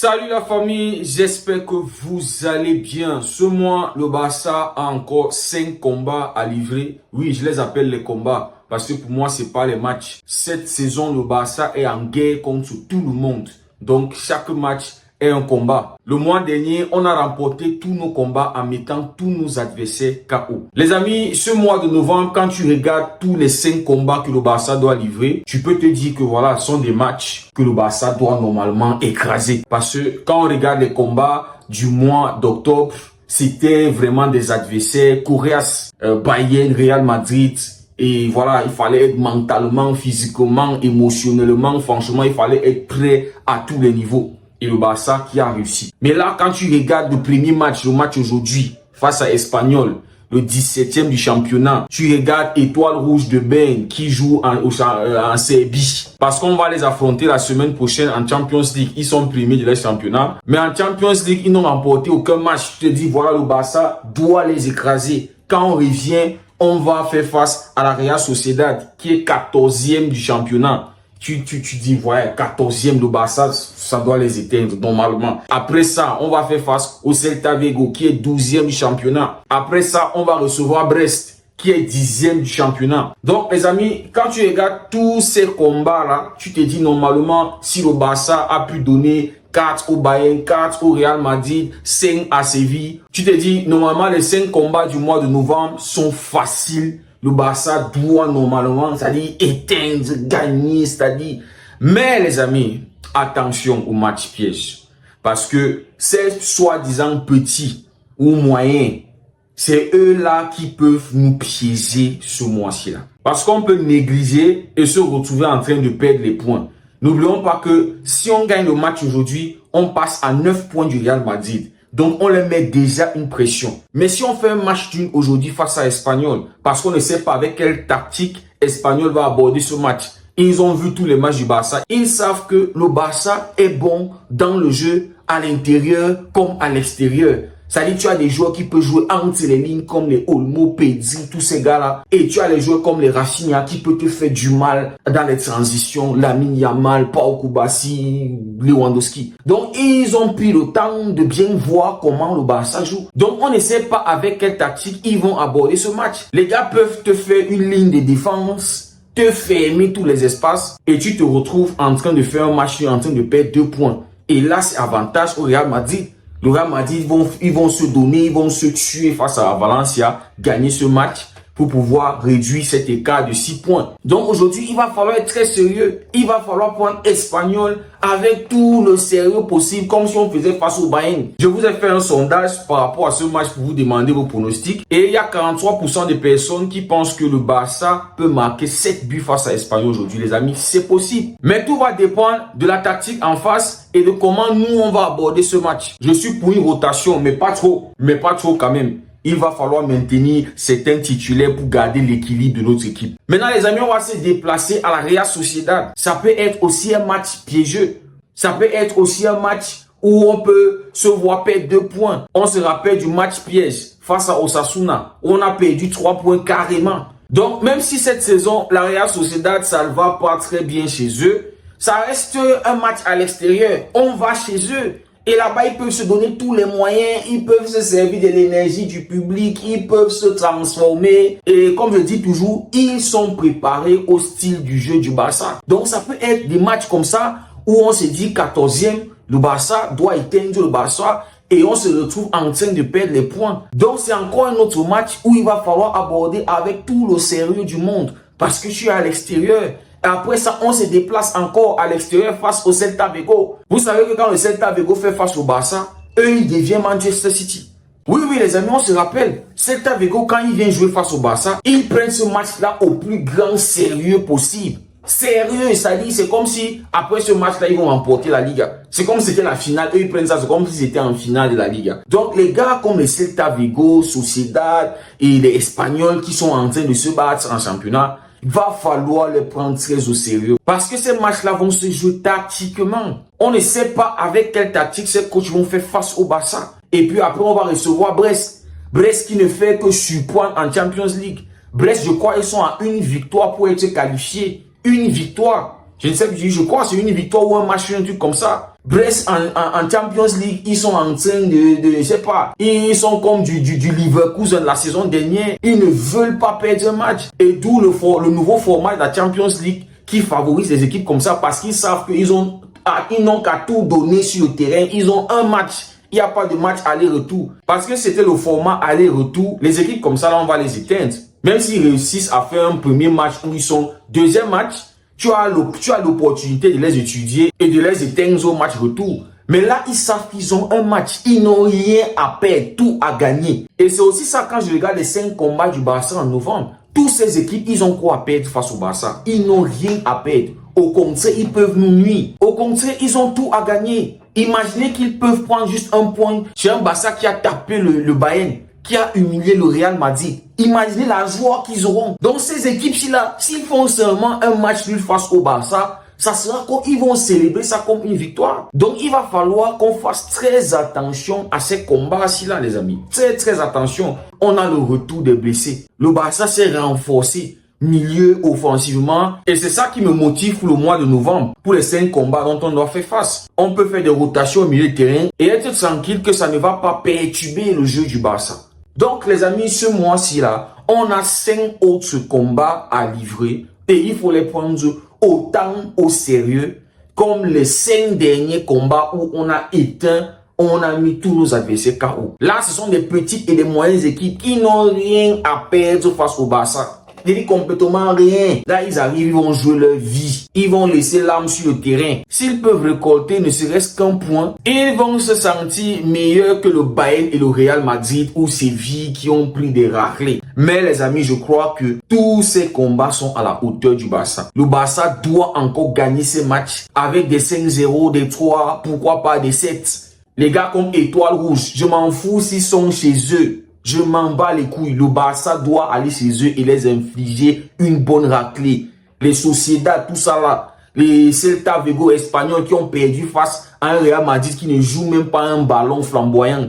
Salut la famille, j'espère que vous allez bien. Ce mois, le Barça a encore 5 combats à livrer. Oui, je les appelle les combats parce que pour moi, c'est pas les matchs. Cette saison, le Barça est en guerre contre tout le monde. Donc, chaque match est un combat. Le mois dernier, on a remporté tous nos combats en mettant tous nos adversaires KO. Les amis, ce mois de novembre, quand tu regardes tous les 5 combats que le Barça doit livrer, tu peux te dire que voilà, ce sont des matchs que le Barça doit normalement écraser. Parce que quand on regarde les combats du mois d'octobre, c'était vraiment des adversaires coriaces. Bayern, Real Madrid. Et voilà, il fallait être mentalement, physiquement, émotionnellement, franchement, il fallait être prêt à tous les niveaux. Et le Barça qui a réussi. Mais là, quand tu regardes le premier match, le match aujourd'hui, face à Espanyol, le 17e du championnat, tu regardes Étoile Rouge de Berne qui joue en Serbie. Parce qu'on va les affronter la semaine prochaine en Champions League. Ils sont premiers de leur championnat. Mais en Champions League, ils n'ont remporté aucun match. Tu te dis, voilà, le Barça doit les écraser. Quand on revient, on va faire face à la Real Sociedad qui est 14e du championnat. Tu dis, voilà, 14e, le Barça, ça doit les éteindre normalement. Après ça, on va faire face au Celta Vigo qui est 12e du championnat. Après ça, on va recevoir Brest qui est 10e du championnat. Donc, les amis, quand tu regardes tous ces combats-là, tu te dis normalement, si le Barça a pu donner 4 au Bayern, 4 au Real Madrid, 5 à Séville, tu te dis, normalement, les 5 combats du mois de novembre sont faciles. Le Barça doit normalement, c'est-à-dire éteindre, gagner, c'est-à-dire. Mais les amis, attention au match piège. Parce que ces soi-disant petits ou moyens, c'est eux-là qui peuvent nous piéger ce mois-ci-là. Parce qu'on peut négliger et se retrouver en train de perdre les points. N'oublions pas que si on gagne le match aujourd'hui, on passe à 9 points du Real Madrid. Donc, on leur met déjà une pression. Mais si on fait un match nul aujourd'hui face à Espanyol, parce qu'on ne sait pas avec quelle tactique Espanyol va aborder ce match. Ils ont vu tous les matchs du Barça. Ils savent que le Barça est bon dans le jeu à l'intérieur comme à l'extérieur. C'est-à-dire, tu as des joueurs qui peuvent jouer entre les lignes comme les Olmo, Pedri, tous ces gars-là. Et tu as les joueurs comme les Rafinha qui peuvent te faire du mal dans les transitions. Lamine Yamal, Pau Kubasi, Lewandowski. Donc, ils ont pris le temps de bien voir comment le Barça joue. Donc, on ne sait pas avec quelle tactique ils vont aborder ce match. Les gars peuvent te faire une ligne de défense, te fermer tous les espaces et tu te retrouves en train de faire un match, en train de perdre 2 points. Et là, c'est avantage au Real Madrid. Le Real Madrid, ils vont se donner, ils vont se tuer face à Valencia, gagner ce match pour pouvoir réduire cet écart de 6 points. Donc aujourd'hui, il va falloir être très sérieux. Il va falloir prendre Espanyol avec tout le sérieux possible, comme si on faisait face au Bayern. Je vous ai fait un sondage par rapport à ce match pour vous demander vos pronostics. Et il y a 43% de personnes qui pensent que le Barça peut marquer 7 buts face à Espanyol aujourd'hui, les amis. C'est possible. Mais tout va dépendre de la tactique en face et de comment nous, on va aborder ce match. Je suis pour une rotation, mais pas trop. Mais pas trop quand même. Il va falloir maintenir certains titulaires pour garder l'équilibre de notre équipe. Maintenant, les amis, on va se déplacer à la Real Sociedad. Ça peut être aussi un match piégeux. Ça peut être aussi un match où on peut se voir perdre 2 points. On se rappelle du match piège face à Osasuna, où on a perdu 3 points carrément. Donc, même si cette saison, la Real Sociedad, ça ne va pas très bien chez eux, ça reste un match à l'extérieur. On va chez eux. Et là-bas, ils peuvent se donner tous les moyens, ils peuvent se servir de l'énergie du public, ils peuvent se transformer. Et comme je dis toujours, ils sont préparés au style du jeu du Barça. Donc, ça peut être des matchs comme ça où on se dit 14e, le Barça doit éteindre le Barça et on se retrouve en train de perdre les points. Donc, c'est encore un autre match où il va falloir aborder avec tout le sérieux du monde parce que je suis à l'extérieur. Et après ça, on se déplace encore à l'extérieur face au Celta Vigo. Vous savez que quand le Celta Vigo fait face au Barça, eux, ils deviennent Manchester City. Oui, les amis, on se rappelle. Celta Vigo, quand il vient jouer face au Barça, ils prennent ce match-là au plus grand sérieux possible. Sérieux, c'est-à-dire, c'est comme si, après ce match-là, ils vont remporter la Liga. C'est comme si c'était la finale. Eux, ils prennent ça, c'est comme si c'était en finale de la Liga. Donc, les gars comme les Celta Vigo, Sociedad et les Espagnols qui sont en train de se battre en championnat, il va falloir les prendre très au sérieux. Parce que ces matchs-là vont se jouer tactiquement. On ne sait pas avec quelle tactique ces coachs vont faire face au Barça. Et puis après, on va recevoir Brest. Brest qui ne fait que surprendre en Champions League. Brest, je crois, ils sont à une victoire pour être qualifiés. Une victoire. Je ne sais plus, je crois que c'est une victoire ou un match, un truc comme ça. Brest en Champions League, ils sont en train de je sais pas, ils sont comme du Leverkusen de la saison dernière. Ils ne veulent pas perdre un match. Et d'où le nouveau format de la Champions League qui favorise les équipes comme ça parce qu'ils savent qu'ils n'ont qu'à tout donner sur le terrain. Ils ont un match. Il n'y a pas de match aller-retour. Parce que c'était le format aller-retour. Les équipes comme ça, là, on va les éteindre. Même s'ils réussissent à faire un premier match où ils sont deuxième match, tu as l'opportunité de les étudier et de les éteindre au match retour. Mais là, ils savent qu'ils ont un match. Ils n'ont rien à perdre, tout à gagner. Et c'est aussi ça quand je regarde les 5 combats du Barça en novembre. Toutes ces équipes, ils ont quoi à perdre face au Barça? Ils n'ont rien à perdre. Au contraire, ils peuvent nous nuire. Au contraire, ils ont tout à gagner. Imaginez qu'ils peuvent prendre juste un point chez un Barça qui a tapé le Bayern, qui a humilié le Real Madrid. Imaginez la joie qu'ils auront. Donc ces équipes-là, s'ils font seulement un match nul face au Barça, ça sera qu'ils vont célébrer ça comme une victoire. Donc il va falloir qu'on fasse très attention à ces combats-ci là, les amis. Très attention. On a le retour des blessés. Le Barça s'est renforcé milieu offensivement et c'est ça qui me motive pour le mois de novembre, pour les 5 combats dont on doit faire face. On peut faire des rotations au milieu de terrain et être tranquille que ça ne va pas perturber le jeu du Barça. Donc les amis, ce mois-ci là, on a 5 autres combats à livrer et il faut les prendre autant au sérieux comme les 5 derniers combats où on a éteint, on a mis tous nos adversaires KO. Là, ce sont des petites et des moyennes équipes qui n'ont rien à perdre face au Barça. Ils disent complètement rien. Là, ils arrivent, ils vont jouer leur vie. Ils vont laisser l'âme sur le terrain. S'ils peuvent récolter ne serait-ce qu'un point, ils vont se sentir meilleurs que le Bayern et le Real Madrid ou Séville qui ont pris des raclés. Mais les amis, je crois que tous ces combats sont à la hauteur du Barça. Le Barça doit encore gagner ces matchs avec des 5-0, des 3, pourquoi pas des 7. Les gars comme Étoile Rouge, je m'en fous s'ils sont chez eux. Je m'en bats les couilles. Le Barça doit aller chez eux et les infliger une bonne raclée. Les Sociedad, tout ça là. Les Celta Vigo espagnols qui ont perdu face à un Real Madrid qui ne joue même pas un ballon flamboyant.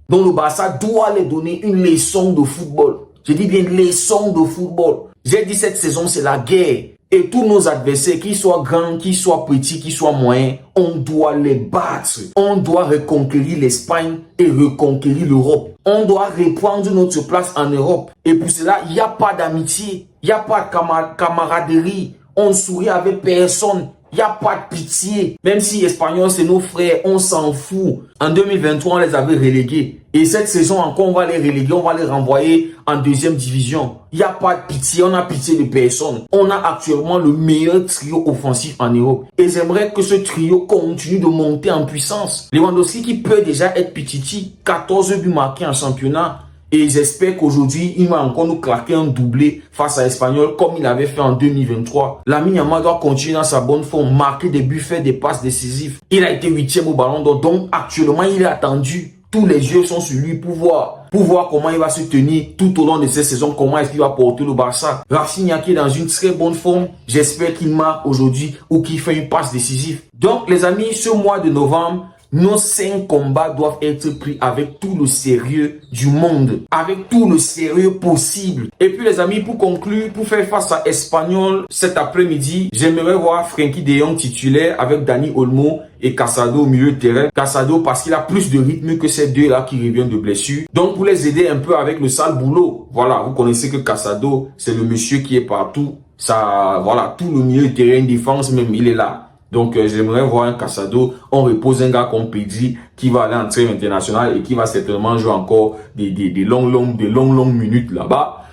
Donc le Barça doit les donner une leçon de football. Je dis bien leçon de football. J'ai dit cette saison c'est la guerre. Et tous nos adversaires, qu'ils soient grands, qu'ils soient petits, qu'ils soient moyens, on doit les battre. On doit reconquérir l'Espagne et reconquérir l'Europe. On doit reprendre notre place en Europe. Et pour cela, il n'y a pas d'amitié. Il n'y a pas de camaraderie. On ne sourit avec personne. Il n'y a pas de pitié. Même si Espagnols, c'est nos frères, on s'en fout. En 2023, on les avait relégués. Et cette saison encore, on va les reléguer, on va les renvoyer en deuxième division. Il n'y a pas de pitié, on a pitié de personne. On a actuellement le meilleur trio offensif en Europe. Et j'aimerais que ce trio continue de monter en puissance. Lewandowski qui peut déjà être pititi, 14 buts marqués en championnat. Et j'espère qu'aujourd'hui, il va encore nous claquer un doublé face à l'Espagnol comme il avait fait en 2023. Lamine Yamal doit continuer dans sa bonne forme, marquer des buts, faire des passes décisives. Il a été 8e au Ballon d'Or, donc actuellement il est attendu. Tous les yeux sont sur lui pour voir comment il va se tenir tout au long de cette saison, comment est-ce qu'il va porter le Barça. Rafinha qui est dans une très bonne forme, j'espère qu'il marque aujourd'hui ou qu'il fait une passe décisive. Donc les amis, ce mois de novembre, nos 5 combats doivent être pris avec tout le sérieux du monde, avec tout le sérieux possible. Et puis les amis, pour conclure, pour faire face à Espanyol cet après-midi, j'aimerais voir Frenkie de Jong titulaire avec Dani Olmo et Casado au milieu de terrain. Casado parce qu'il a plus de rythme que ces deux-là qui reviennent de blessure. Donc pour les aider un peu avec le sale boulot. Voilà, vous connaissez que Casado, c'est le monsieur qui est partout. Ça, voilà, tout le milieu de terrain, défense même, il est là. Donc, j'aimerais voir un Casado. On repose un gars comme Pedri qui va aller en trêve international et qui va certainement jouer encore des longues minutes là-bas.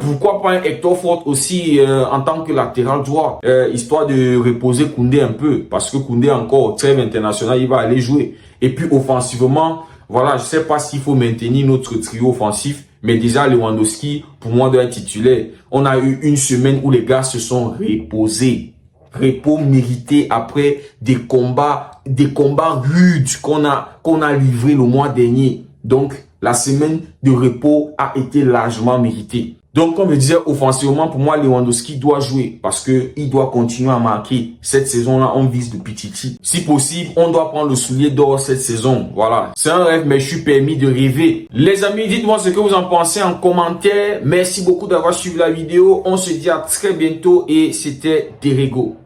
Pourquoi pas un Hector Fort aussi en tant que latéral droit, histoire de reposer Koundé un peu. Parce que Koundé encore, trêve international, il va aller jouer. Et puis offensivement, voilà, je sais pas s'il faut maintenir notre trio offensif. Mais déjà, Lewandowski, pour moi, doit être titulaire. On a eu une semaine où les gars se sont reposés. Repos mérité après des combats rudes qu'on a livrés le mois dernier. Donc, la semaine de repos a été largement méritée. Donc, comme je disais, offensivement, pour moi, Lewandowski doit jouer parce que il doit continuer à marquer. Cette saison-là, on vise de Pichichi. Si possible, on doit prendre le soulier d'or cette saison. Voilà. C'est un rêve, mais je suis permis de rêver. Les amis, dites-moi ce que vous en pensez en commentaire. Merci beaucoup d'avoir suivi la vidéo. On se dit à très bientôt et c'était Derego.